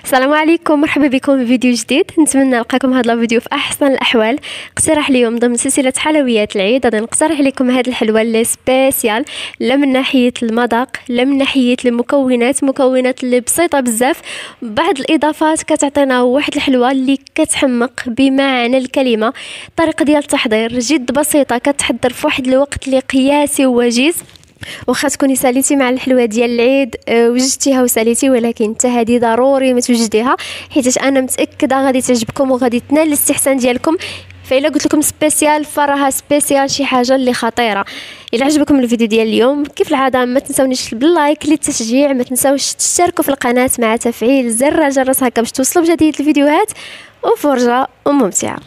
السلام عليكم، مرحبا بكم في فيديو جديد. نتمنى نلقاكم هذا الفيديو في احسن الاحوال. اقتراح اليوم ضمن سلسله حلويات العيد، غادي نقترح لكم هذه الحلوه اللي سبيسيال، لا من ناحيه المذاق لا من ناحيه المكونات اللي بسيطه بزاف، بعض الاضافات كتعطينا واحد الحلوه اللي كتحمق بمعنى الكلمه. الطريقه ديال التحضير جد بسيطه، كتحضر في واحد الوقت اللي قياسي ووجيز. واخا تكوني ساليتي مع الحلوه ديال العيد وجدتيها وساليتي، ولكن حتى هذه ضروري ما توجديها، حيت انا متاكده غادي تعجبكم وغادي تنال الاستحسان ديالكم. فإلا قلت لكم سبيسيال فراها سبيسيال، شي حاجه اللي خطيره. الا عجبكم الفيديو ديال اليوم كيف العاده ما تنسونيش باللايك للتشجيع، ما تنساوش تشتركوا في القناه مع تفعيل زر الجرس هكا باش توصلوا بجديد الفيديوهات، وفرجه ممتعه.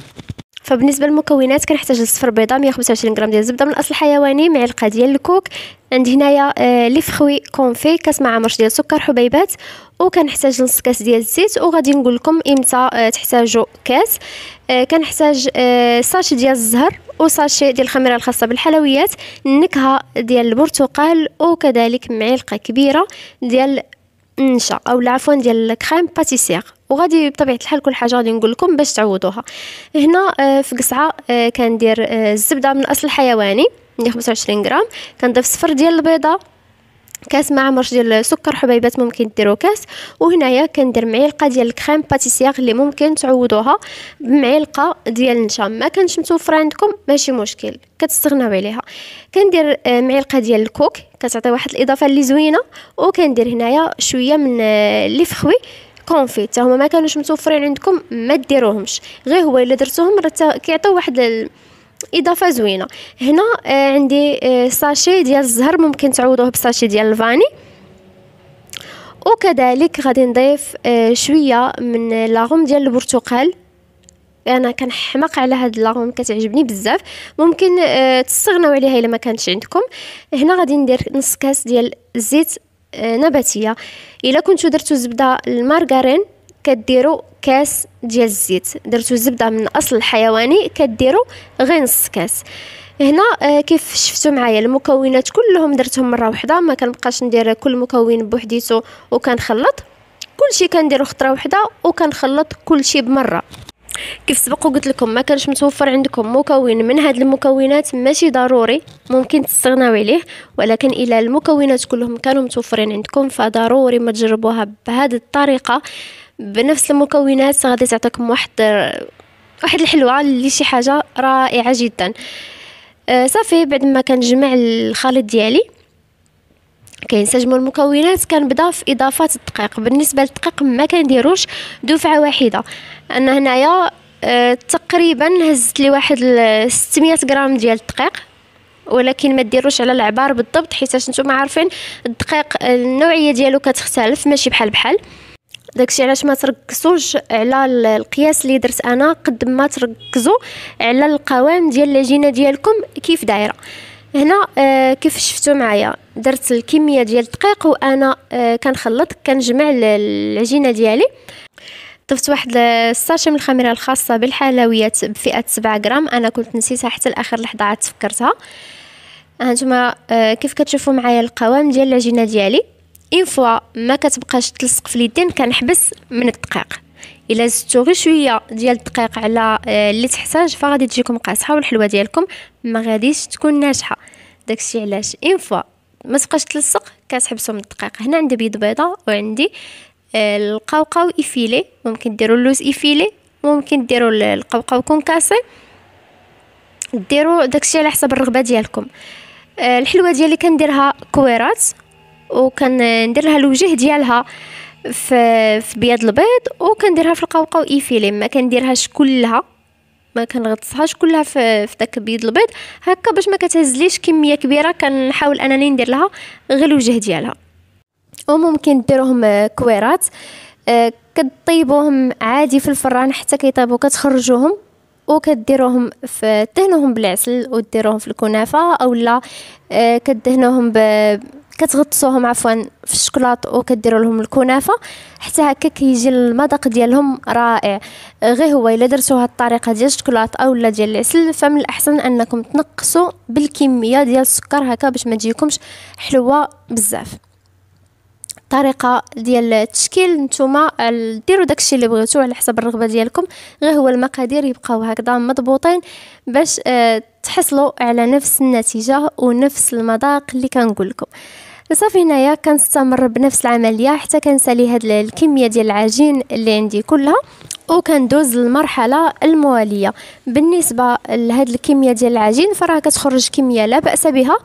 فبالنسبه للمكونات كنحتاج لصفر بيضه، 125 غرام ديال الزبده من الاصل الحيواني، معلقه ديال الكوك، عندي هنايا لي فخوي كونفي، كاس مع مرش ديال سكر حبيبات، وكنحتاج نص كاس ديال الزيت. وغادي نقول لكم امتى تحتاجوا كاس. كنحتاج ساشي ديال الزهر وساشي ديال الخميره الخاصه بالحلويات، النكهه ديال البرتقال، وكذلك معلقه كبيره ديال النشا او عفوا ديال الكريم باتيسير. وغادي بطبيعه الحال كل حاجه غادي نقول لكم باش تعوضوها. هنا في قصعه كندير الزبده من الاصل الحيواني، ندير 25 غرام، كنضيف صفر ديال البيضه، كاس مع مرش ديال سكر حبيبات ممكن ديروا كاس، وهنايا كندير معلقه ديال الكريم باتيسير اللي ممكن تعوضوها بمعلقه ديال النشا. ما كانش متوفر عندكم ماشي مشكل، كتستغناو عليها. كندير معلقه ديال الكوك، كتعطي واحد الاضافه اللي زوينه. وكندير هنايا شويه من لي فخوي كونفي، حتى هما ما كانوش متوفرين عندكم ما ديروهمش، غير هو الا درتوهم كيعطيو واحد اضافه زوينه. هنا عندي ساشي ديال الزهر، ممكن تعوضوه بساشي ديال الفاني. وكذلك غادي نضيف شويه من لاغوم ديال البرتقال، انا كنحماق على هاد لاغوم، كتعجبني بزاف، ممكن تستغناو عليها الا ما كانتش عندكم. هنا غادي ندير نص كاس ديال الزيت نباتيه. الا كنتو درتو زبده المارغرين كديروا كاس ديال الزيت، درتو الزبده من الاصل الحيواني كديروا غير نص كاس. هنا كيف شفتوا معايا المكونات كلهم درتهم مره واحده، ما كنبقاش ندير كل مكون بوحديته وكنخلط، كلشي كنديرو خطره واحده وكنخلط كلشي بمره. كيف سبق وقلت لكم ما كانش متوفر عندكم مكون من هاد المكونات ماشي ضروري، ممكن تستغناو عليه، ولكن الى المكونات كلهم كانوا متوفرين عندكم فضروري ما تجربوها بهذه الطريقه بنفس المكونات، غادي تعطيكم واحد الحلوه اللي شي حاجه رائعه جدا. صافي بعد ما كنجمع الخليط ديالي كينسجموا المكونات، كنبدا في اضافات الدقيق. بالنسبه للدقيق ما كنديروش دفعه واحده، انا هنايا تقريبا هزت لي واحد 600 غرام ديال الدقيق، ولكن ما ديروش على العبار بالضبط، حيت نتوما عارفين الدقيق النوعيه ديالو كتختلف ماشي بحال. داكشي علاش ما تركزوش على القياس اللي درت انا، قد ما تركزوا على القوام ديال العجينه ديالكم كيف دايره. هنا كيف شفتوا معايا درت الكميه ديال الدقيق، وانا كنخلط كنجمع العجينه ديالي. ضفت واحد الساشي من الخميره الخاصه بالحلويات بفئه 7 غرام، انا كنت نسيتها حتى لاخر لحظه عاد تفكرتها. هانتوما كيف كتشوفوا معايا القوام ديال العجينه ديالي، اون فوا ما كتبقاش تلصق في اليدين كنحبس من الدقيق. الا زدتو غير شويه ديال الدقيق على اللي تحتاج فغادي تجيكم قاصحه والحلوه ديالكم ما غاديش تكون ناجحه. داكشي علاش اون فوا ما تبقاش تلصق كتحبسوا من الدقيق. هنا عندي بيض بيضه، وعندي القوقاو ايفيلي، ممكن ديروا اللوز ايفيلي، ممكن ديروا القوقاو كونكاسي، ديروا داكشي على حسب الرغبه ديالكم. الحلوه ديالي كنديرها كويرات، وكندير لها الوجه ديالها في بياض البيض، وكنديرها في القوقاو ايفيلي، ما كنديرهاش كلها، ما كنغطسهاش كلها في داك بيض البيض هكا باش ما كتهزليش كميه كبيره، كنحاول انني ندير لها غير الوجه ديالها. وممكن ديروهم كويرات، كطيبوهم عادي في الفران حتى كيطيبوا، كتخرجوهم وكديروهم في دهنوهم بالعسل وديروهم في الكنافه، اولا كدهنوهم كتغطسوهم عفوا في الشوكولاط وكديروا لهم الكنافه، حتى هكا كيجي المذاق ديالهم رائع. غير هو الا درتوا هاد الطريقه ديال الشوكولاط اولا ديال العسل فمن الاحسن انكم تنقصوا بالكميه ديال السكر هكا باش ما تجيكمش حلوه بزاف. طريقه ديال التشكيل نتوما ديروا داكشي اللي بغيتوه على حسب الرغبه ديالكم. غير هو المقادير يبقاو هكذا مضبوطين باش تحصلوا على نفس النتيجه ونفس المذاق اللي كنقول لكم. صافي هنايا كنستمر بنفس العمليه حتى كنسالي هاد الكميه ديال العجين اللي عندي كلها، وكندوز للمرحله المواليه. بالنسبه لهاد الكميه ديال العجين فراه كتخرج كميه لا باس بها،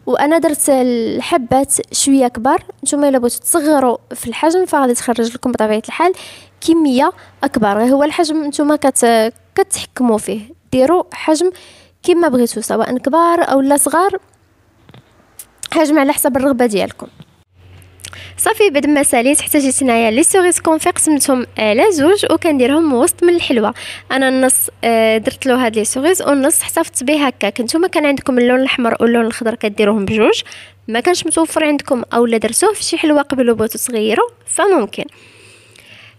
وانا درت الحبات شويه كبار. نتوما الا بغيتو تصغروا في الحجم فغادي تخرج لكم بطبيعه الحال كميه اكبر. غير هو الحجم نتوما كتحكموا فيه، ديروا حجم كما بغيتو سواء كبار او لا صغار، حجم على حسب الرغبه ديالكم. صافي بعد ما ساليت حتى جيت هنايا لي سوريس كونفي قسمتهم على زوج وكنديرهم وسط من الحلوه. انا النص درت له هاد لي سوريس والنص احتفظت به هكاك. نتوما كان عندكم اللون الاحمر واللون الخضر كديروهم بجوج، ما كانش متوفر عندكم اولا درتوه في شي حلوه قبل وبغيتو تغيروا فممكن.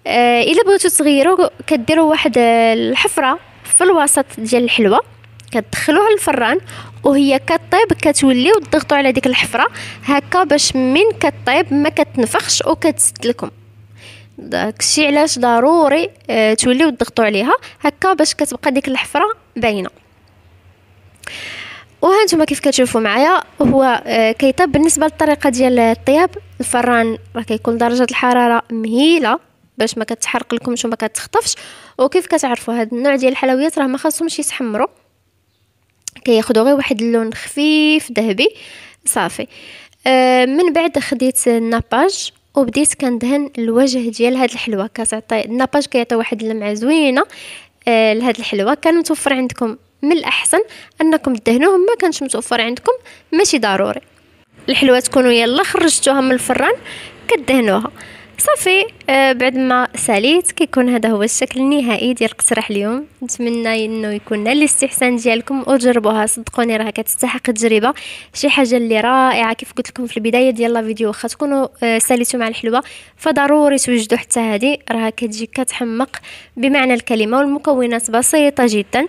الا بغيتو تغيروا كديروا واحد الحفره في الوسط ديال الحلوه، كتدخلوها للفران وهي كطيب كتوليو تضغطوا على ديك الحفره هكا باش من كطيب ما كتنفخش وكتسد لكم. داكشي علاش ضروري توليو تضغطوا عليها هكا باش كتبقى ديك الحفره باينه. وها نتوما كيف كتشوفوا معايا هو كيطيب. بالنسبه للطريقه ديال الطياب، الفران راه كيكون درجه الحراره مهيله باش ما كتحرق لكمش وما كتخطفش. وكيف كتعرفوا هاد النوع ديال الحلويات راه ما خاصهمش يتحمروا، كياخذوا غير واحد اللون خفيف ذهبي صافي. من بعد خديت الناباج وبديت كندهن الوجه ديال هاد الحلوه. كتعطي الناباج كيعطي واحد اللمعه زوينه لهاد الحلوه. كان متوفر عندكم من الاحسن انكم تدهنوه، ما كانش متوفر عندكم ماشي ضروري. الحلوه تكونوا يلا خرجتوها من الفران كدهنوها صافي. بعد ما ساليت كيكون هذا هو الشكل النهائي ديال اقتراح اليوم. نتمنى انه يكون نال الاستحسان ديالكم وتجربوها. صدقوني راه كتستحق التجربه، شي حاجه اللي رائعه. كيف قلت لكم في البدايه ديال الفيديو، واخا تكونوا ساليتوا مع الحلوه فضروري توجدوا حتى هذه، راه كتجي كتحمق بمعنى الكلمه والمكونات بسيطه جدا.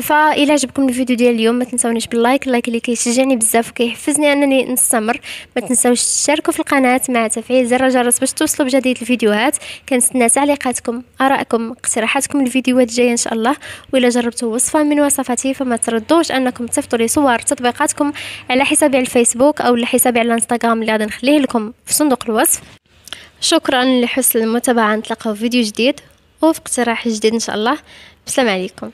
فإلا عجبكم الفيديو ديال اليوم ما تنسونيش باللايك، اللايك اللي كيشجعني بزاف وكيحفزني انني نستمر. ما تنساوش تشاركوا في القناه مع تفعيل زر الجرس باش توصلوا بجديد الفيديوهات. كنستنى تعليقاتكم، ارائكم، اقتراحاتكم الفيديوهات الجايه ان شاء الله. والا جربتوا وصفه من وصفاتي فما تردوش انكم تصيفطوا لي صور تطبيقاتكم على حسابي على الفيسبوك او على حسابي على الانستغرام اللي غادي نخليه لكم في صندوق الوصف. شكرا لحسن المتابعه، نتلاقاو في فيديو جديد وفي اقتراح جديد ان شاء الله. السلام عليكم.